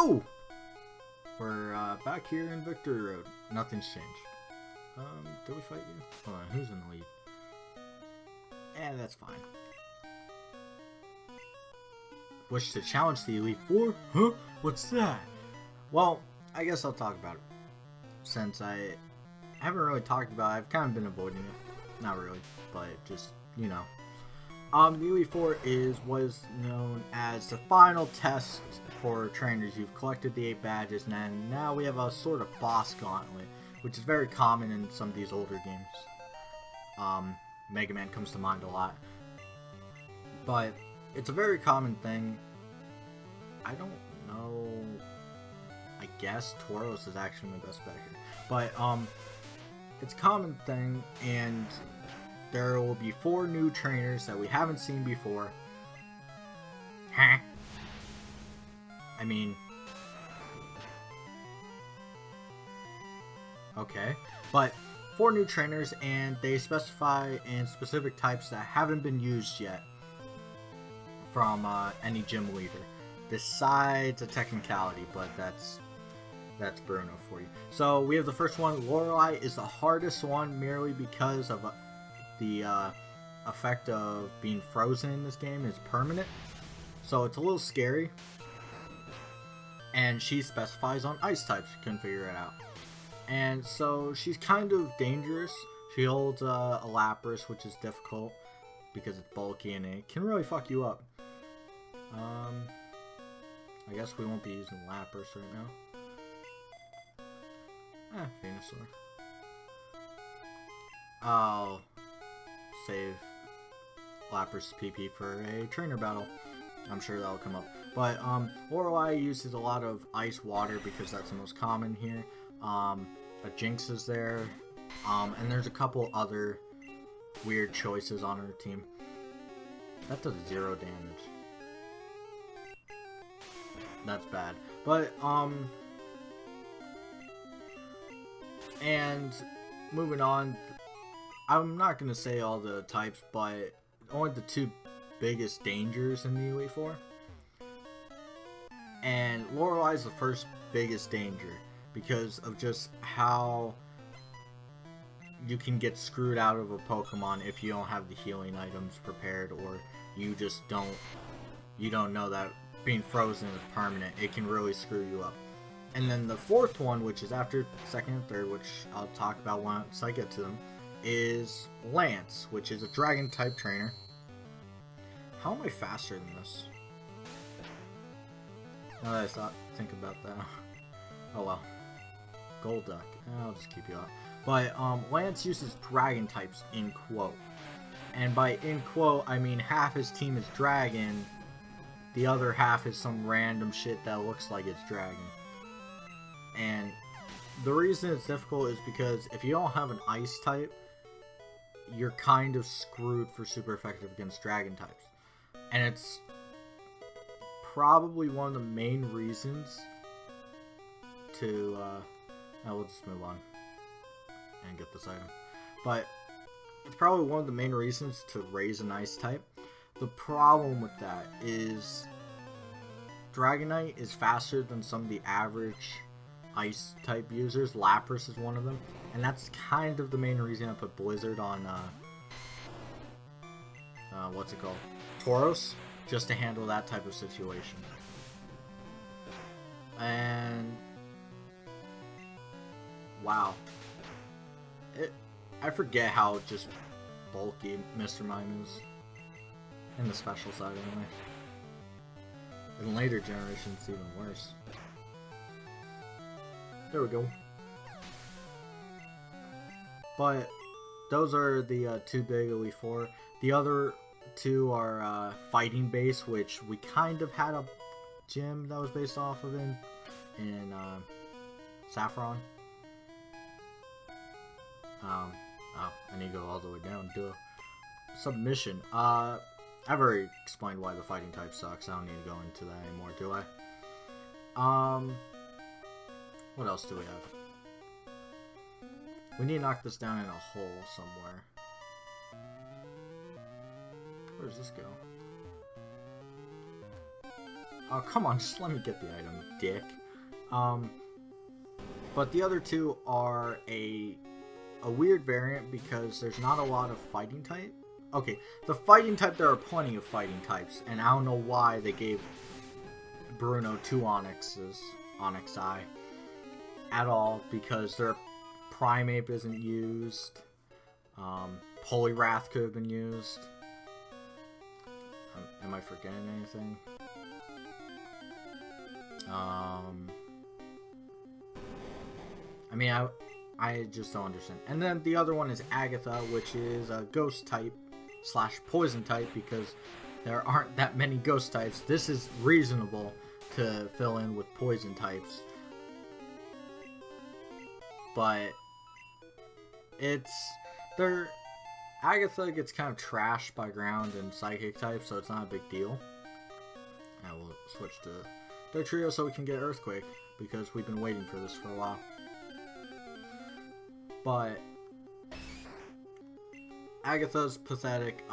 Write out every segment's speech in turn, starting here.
go! We're back here in Victory Road. Nothing's changed. Did we fight you? Hold on, who's in the lead? That's fine. Wish to challenge the Elite Four? Huh? What's that? Well, I guess I'll talk about it. Since I haven't really talked about it, I've kind of been avoiding it. Not really, but just, you know. The Elite Four is what is known as the final test for trainers. You've collected the 8 badges, and now we have a sort of boss gauntlet, which is very common in some of these older games. Mega Man comes to mind a lot. But it's a very common thing. I don't know. I guess Tauros is actually my best bet here. But it's a common thing, and there will be 4 new trainers that we haven't seen before. Huh? I mean, okay, but 4 new trainers, and they specify in specific types that haven't been used yet from any gym leader. Besides a technicality, but that's Bruno for you. So we have the first one. Lorelei is the hardest one merely because of the effect of being frozen in this game is permanent. So it's a little scary. And she specifies on ice types. You couldn't figure it out. And so she's kind of dangerous. She holds a Lapras, which is difficult because it's bulky and it can really fuck you up. I guess we won't be using Lapras right now. Venusaur. I'll save Lapras PP for a trainer battle. I'm sure that'll come up. But Lorelei uses a lot of ice water because that's the most common here. A Jinx is there. And there's a couple other weird choices on her team. That does 0 damage. That's bad. But, and moving on, I'm not going to say all the types, but only the 2 biggest dangers in the Elite Four. And Lorelei is the first biggest danger because of just how you can get screwed out of a Pokemon if you don't have the healing items prepared, or you just don't know that being frozen is permanent. It can really screw you up. And then the 4th one, which is after 2nd and 3rd, which I'll talk about once I get to them, is Lance, which is a dragon type trainer. How am I faster than this? Now that I think about that. Oh well. Golduck. I'll just keep you up. But Lance uses dragon types in quote. And by in quote, I mean half his team is dragon, the other half is some random shit that looks like it's dragon. And the reason it's difficult is because if you don't have an ice type, you're kind of screwed for super effective against dragon types. And it's probably one of the main reasons to, we'll just move on and get this item. But it's probably one of the main reasons to raise an ice type. The problem with that is Dragonite is faster than some of the average ice type users. Lapras is one of them, and that's kind of the main reason I put Blizzard on what's it called, Tauros, just to handle that type of situation. And wow, I forget how just bulky Mr. Mime is in the special side anyway. In later generations, it's even worse. There we go. But those are the 2 big Elite Four. The other 2 are fighting base, which we kind of had a gym that was based off of in Saffron. Oh, I need to go all the way down. Duh. Submission. I've already explained why the fighting type sucks. I don't need to go into that anymore, do I? What else do we have? We need to knock this down in a hole somewhere. Where does this go? Oh, come on, just let me get the item, dick. But the other two are a weird variant because there's not a lot of fighting type. Okay, the fighting type, there are plenty of fighting types, and I don't know why they gave Bruno 2 Onyxes, Onyx Eye, at all, because their Primeape isn't used. Poliwrath could have been used. Am I forgetting anything? I mean, I just don't understand. And then the other one is Agatha, which is a ghost type / poison type, because there aren't that many ghost types. This is reasonable to fill in with poison types. But Agatha gets kind of trashed by ground and psychic types, so it's not a big deal. Now we'll switch to their trio so we can get Earthquake, because we've been waiting for this for a while. But Agatha's pathetic.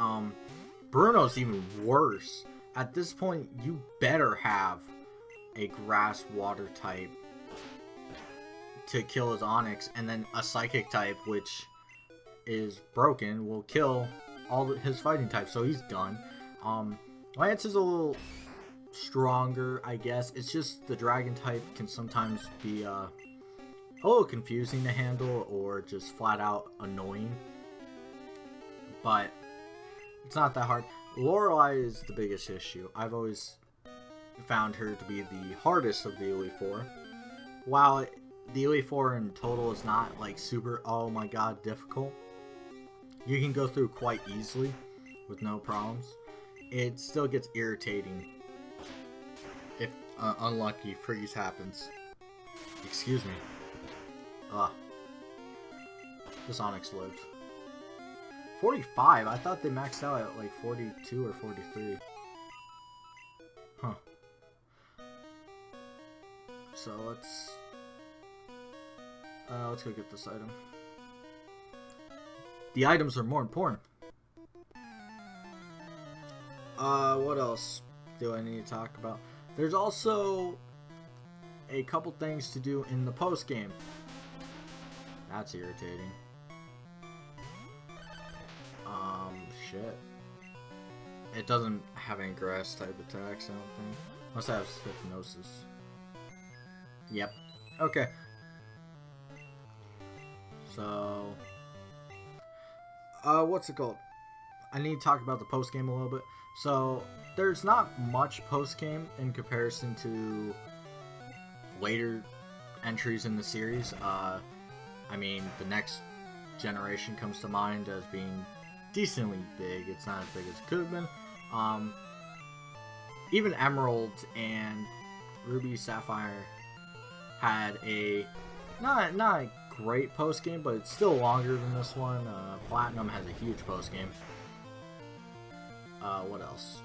Bruno's even worse. At this point, you better have a grass water type to kill his Onyx, and then a psychic type, which is broken, will kill all his fighting types, so he's done. Lance is a little stronger, I guess. It's just the dragon type can sometimes be a little confusing to handle, or just flat out annoying, but it's not that hard. Lorelei is the biggest issue. I've always found her to be the hardest of the Elite Four. While the Elite Four in total is not like super, oh my god, difficult, you can go through quite easily with no problems. It still gets irritating if unlucky freeze happens. Excuse me. This Onyx lived. 45? I thought they maxed out at like 42 or 43. Huh. So let's go get this item. The items are more important. What else do I need to talk about? There's also a couple things to do in the post game. That's irritating. Shit. It doesn't have any grass type attacks, I don't think. Must have hypnosis. Yep. Okay. So, what's it called? I need to talk about the post game a little bit. So, there's not much post game in comparison to later entries in the series. I mean, the next generation comes to mind as being decently big. It's not as big as it could have been. Even Emerald and Ruby Sapphire had a not a great post game, but it's still longer than this one. Platinum has a huge post game. What else?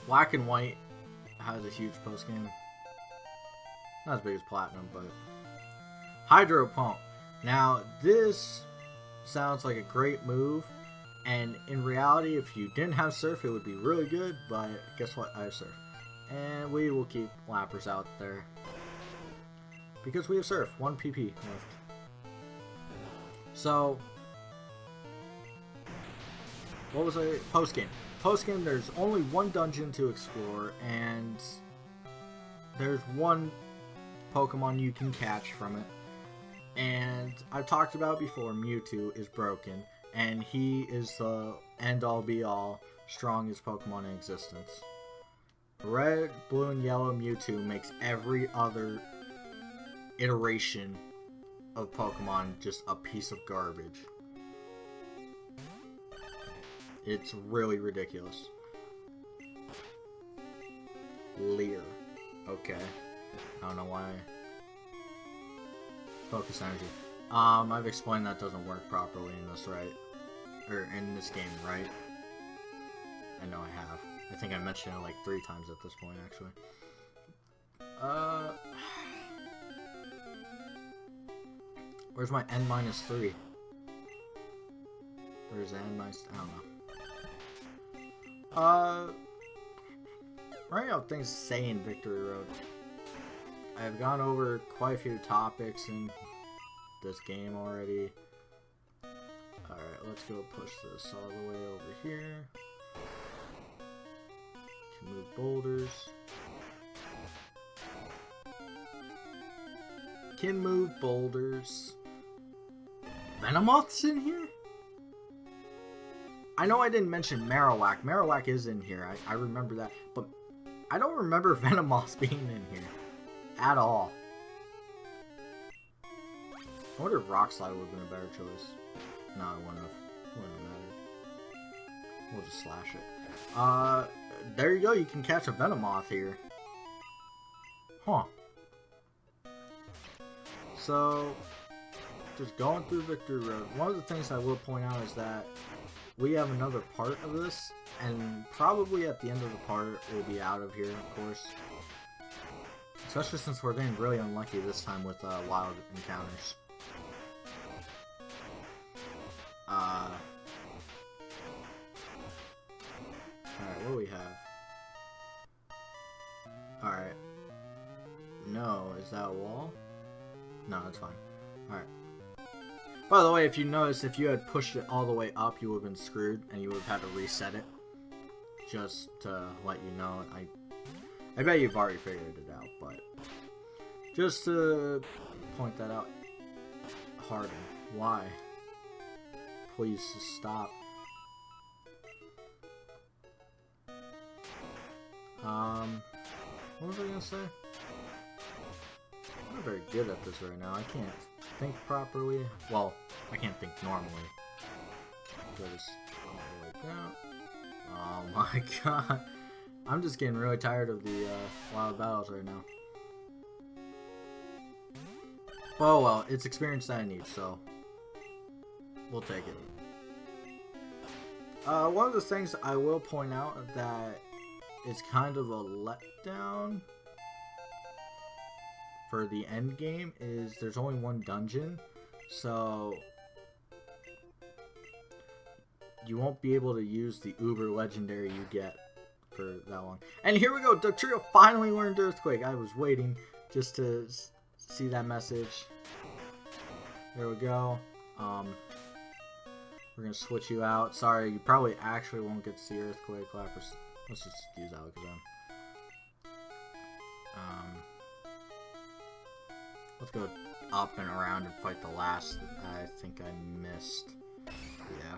Black and White has a huge post game. Not as big as Platinum, but Hydro Pump. Now this sounds like a great move, and in reality, if you didn't have Surf, it would be really good. But guess what? I have Surf, and we will keep Lappers out there because we have Surf. 1 PP left. So, what was a post game? Post game, there's only one dungeon to explore, and there's one Pokemon you can catch from it. And I've talked about before, Mewtwo is broken, and he is the end-all be-all strongest Pokemon in existence. Red, blue, and yellow Mewtwo makes every other iteration of Pokemon just a piece of garbage. It's really ridiculous. Leer. Okay. I don't know why. Focus energy. I've explained that doesn't work properly in this, right? Or in this game, right? I know I have. I think I mentioned it like 3 times at this point, actually. Where's my N-3? Where's the N-? I don't know. right now things say in Victory Road. I've gone over quite a few topics in this game already. Alright, let's go push this all the way over here. Can move boulders. Can move boulders. Venomoth's in here? I know I didn't mention Marowak. Marowak is in here. I remember that. But I don't remember Venomoth being in here. At all. I wonder if Rock Slide would have been a better choice. No, it wouldn't have. Wouldn't have mattered. We'll just slash it. There you go. You can catch a Venomoth here. Huh. So, just going through Victory Road. One of the things I will point out is that we have another part of this, and probably at the end of the part, we'll be out of here, of course. Especially since we're getting really unlucky this time with wild encounters. Alright, what do we have? Alright. No, is that a wall? No, that's fine. Alright. By the way, if you notice, if you had pushed it all the way up, you would have been screwed, and you would have had to reset it. Just to let you know. I bet you've already figured it out, but just to point that out. Harder. Why? Please just stop. What was I gonna say? I'm not very good at this right now. I can't think properly. Well, I can't think normally. Goes all the way down. Oh my god. I'm just getting really tired of the wild battles right now. Oh well, it's experience that I need, so we'll take it. One of the things I will point out that is kind of a letdown for the end game is there's only one dungeon, so you won't be able to use the uber legendary you get for that long. And here we go, Dugtrio finally learned Earthquake. I was waiting just to see that message. There we go. We're gonna switch you out. Sorry, you probably actually won't get to see Earthquake. Let's just use Alakazam. Let's go up and around and fight the last that I think I missed. Yeah.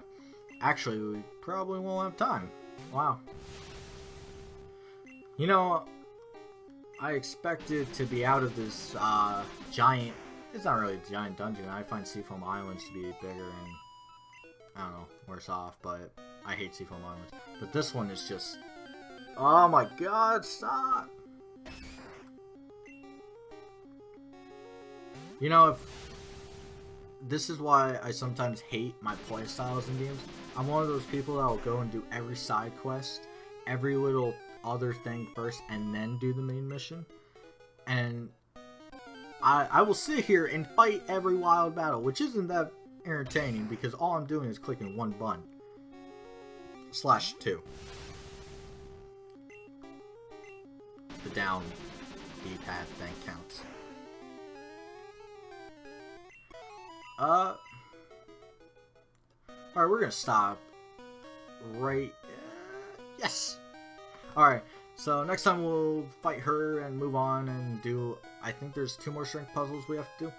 Actually, we probably won't have time. Wow. You know, I expected to be out of this giant... It's not really a giant dungeon. I find Seafoam Islands to be bigger and, I don't know, worse off, but I hate Seafoam Islands. But this one is just... Oh my god, stop! You know, if this is why I sometimes hate my playstyles in games. I'm one of those people that will go and do every side quest, every little other thing first, and then do the main mission. And I will sit here and fight every wild battle, which isn't that entertaining because all I'm doing is clicking one button. /2. The down D-pad thing counts. Alright, we're gonna stop right... yes! Alright, so next time we'll fight her and move on and do... I think there's 2 more strength puzzles we have to do.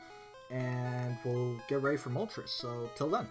And we'll get ready for Moltres, so till then.